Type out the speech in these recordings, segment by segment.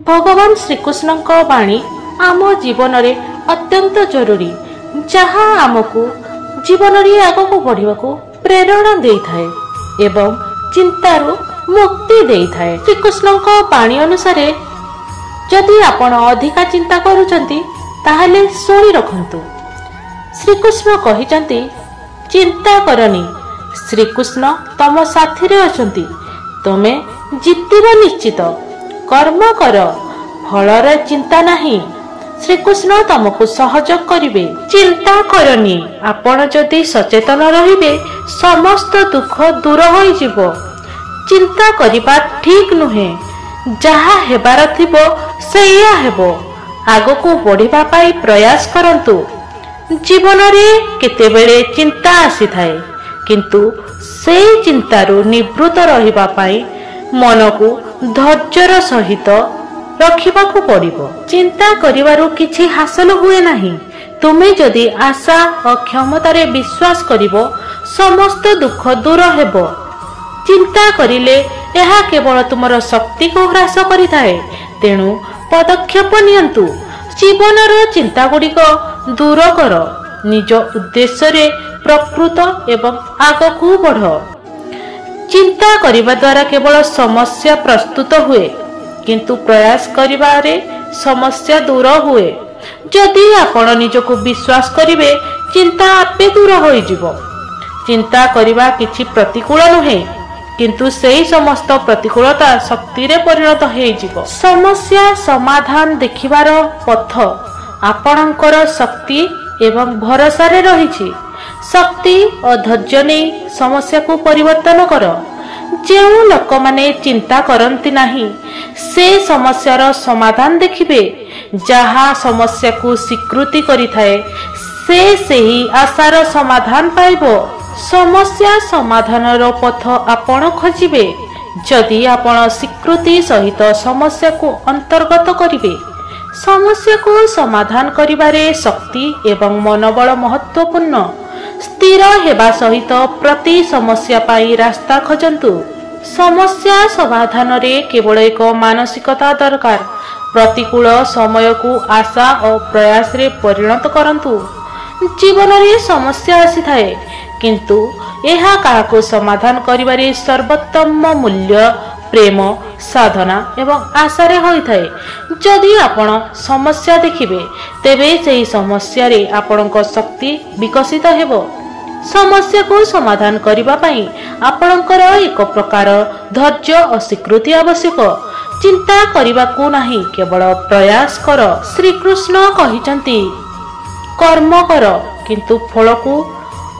भगवान श्रीकृष्ण बाणी आम जीवन में अत्यंत जरूरी, जहाँ आमको जीवन में आग को बढ़ा प्रेरणा दे थाए एवं चिंतारू मुक्ति दे थाए। श्रीकृष्ण बाणी अनुसार जदि आपण अधिका चिंता करुचंती ताहले सुनी रखंतु। श्रीकृष्ण कहिचंती चिंता करनी, श्रीकृष्ण तम साथी रे अछंती, तमे जितिबो निश्चित, कर्म कर, फलर चिंता नहीं, श्रीकृष्ण तुमको सहयोग करिवे। चिंता करनी, आपण जदि सचेतन रहिबे समस्त दुख दूर होई जिवो। चिंता करिबा ठीक नुहे, जहा हेबार थिबो सेया हेबो। आगको बढ़िबा पाई प्रयास करंतु। जीवन रे केतेबेले चिंता आसी थाए, किंतु से चिंतारू निवृत्त रहिबा पाई मन को धैर्यर सहित रखिबाकू पड़िबो। चिंता करिवारु किछि हासिल हुए नाही। तुमे जदि आशा और क्षमतारे विश्वास करिबो समस्त दुख दूर हेबो। चिंता करिले यह केवल तुमर शक्ति को ह्रास करिथाए। तेणु पदक्षेप नियंतु। जीवनर चिंता गुड़िक दूर कर, निज उद्देश्य रे प्रकृत एवं आगकू बढ़। चिंता करिबा द्वारा केवल समस्या प्रस्तुत हुए, किंतु प्रयास करिबारे समस्या दूर हुए। जदि आपण निजको विश्वास करिवे चिंता आपे दूर होई जिवो। चिंता करिबा किछि प्रतिकूल नुहे, किंतु सेही समस्त प्रतिकूलता शक्ति रे परिणत होई जिवो। समस्या समाधान देखिबार पथ आपणकर शक्ति एवं भरोसा रे रहिछि। शक्ति और धैर्य नै समस्या को परिवर्तन कर। जेउ लोक माने चिंता करंती नाही से समस्यार समाधान देखिबे। जहा समस्या को स्वीकृति करिथाए से सेही आशार समाधान पाइबो। समस्या समाधानर पथ आपण खोजिबे। जदि आपण स्वीकृति सहित समस्या को अंतर्गत करिवे, समस्या को समाधान करिबारे शक्ति एवं मनोबल महत्वपूर्ण। स्थिर हेबा सहित प्रति समस्या पाई रास्ता खोजंतु। समस्या समाधान रे केवल एक मानसिकता दरकार। प्रतिकूल समय को आशा और प्रयास रे परिणत करंतु। जीवन रे समस्या आसी थाए, किंतु यह काहाको समाधान करिबारे सर्वोत्तम मूल्य प्रेम साधना एवं आशा रे होई थाए। जदि आपण समस्या देखिबे तेबे सेही समस्या रे आपणक शक्ति विकसित हेबो। समस्या को समाधान करिबा पई आपणकर एक प्रकार धैर्य और स्वीकृति आवश्यक। चिंता करिबा को नाही, केवल प्रयास कर। श्री कृष्ण कहिचंती कर्म कर, किंतु फल को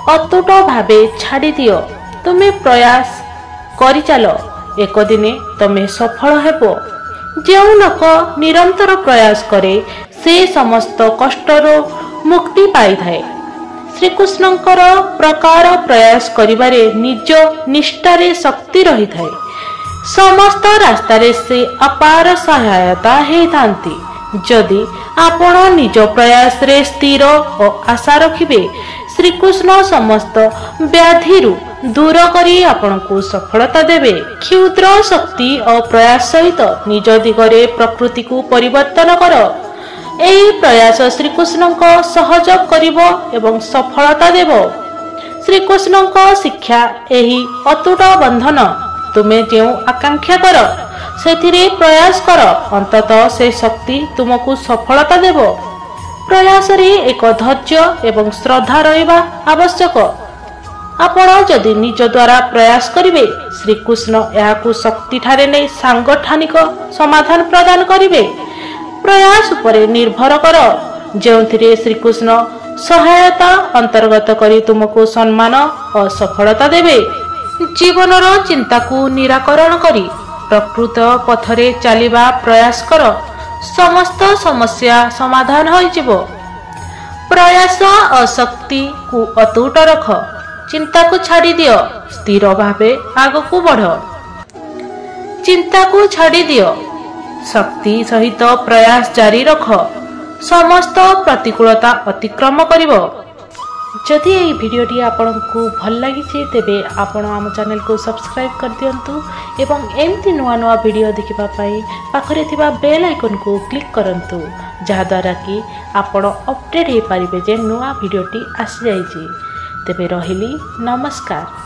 अतुट भावे छाड़ी दियो। तुमे प्रयास करि चलो, एक दिने तमे सफल हेबो। जेउ लोक निरंतर प्रयास करे से समस्त कष्टर मुक्ति पाई थाए। श्रीकृष्णकर प्रकार प्रयास करिबारे निज निष्ठारे शक्ति रही थाए। समस्त रास्तारे से अपार सहायता हे थांती। जदि आपण निज प्रयास रे स्थिर और आशा रखिबे, श्रीकृष्ण समस्त व्याधिरु दूर करी आपनको सफलता देवे। क्षुद्र शक्ति और प्रयास सहित निज दिगरे प्रकृति को परिवर्तन कर। एही प्रयास श्रीकृष्ण सहयोग करिवो एवं सफलता देवो। श्रीकृष्ण शिक्षा एही अतुट बंधन। तुमे जेउ आकांक्षा कर सेथिरे प्रयास कर, अंततः से शक्ति तुमको सफलता देवो। प्रयास रे एक धैर्य एवं श्रद्धा रहिबा आवश्यक। आपण जदि निज द्वारा प्रयास करिवे, श्रीकृष्ण याकू शक्ति ठारे नै सांगठनिक समाधान प्रदान करिवे। प्रयास उपरे निर्भर कर, जेउथिरे श्रीकृष्ण सहायता अंतर्गत करी तुमको सम्मान और सफलता देवे। जीवनर चिंता को निराकरण करी प्रकृत पथरे चलिबा प्रयास कर। समस्त समस्या समाधान हो जिवो। प्रयास और शक्ति को अतुट रख। चिंता को छाड़ी दियो, स्थिर भावे आग को बढ़। चिंता को छाड़ी दियो, शक्ति सहित प्रयास जारी रख। समस्त प्रतिकूलता अतिक्रम करिवो। जदि यही भिडियोटी आपंक भल लगी तेबे आपण आम चैनल को सब्सक्राइब कर दियंतु एवं एमती नुआ नुआ वीडियो देखिबाई पाखरे थिबा बेल आइकन को क्लिक करंतु जहाद्वारा कि आपण अपडेट हो पारिबे जे नुआ भिडियोटी आसी जाइछि। तेबे रहिली नमस्कार।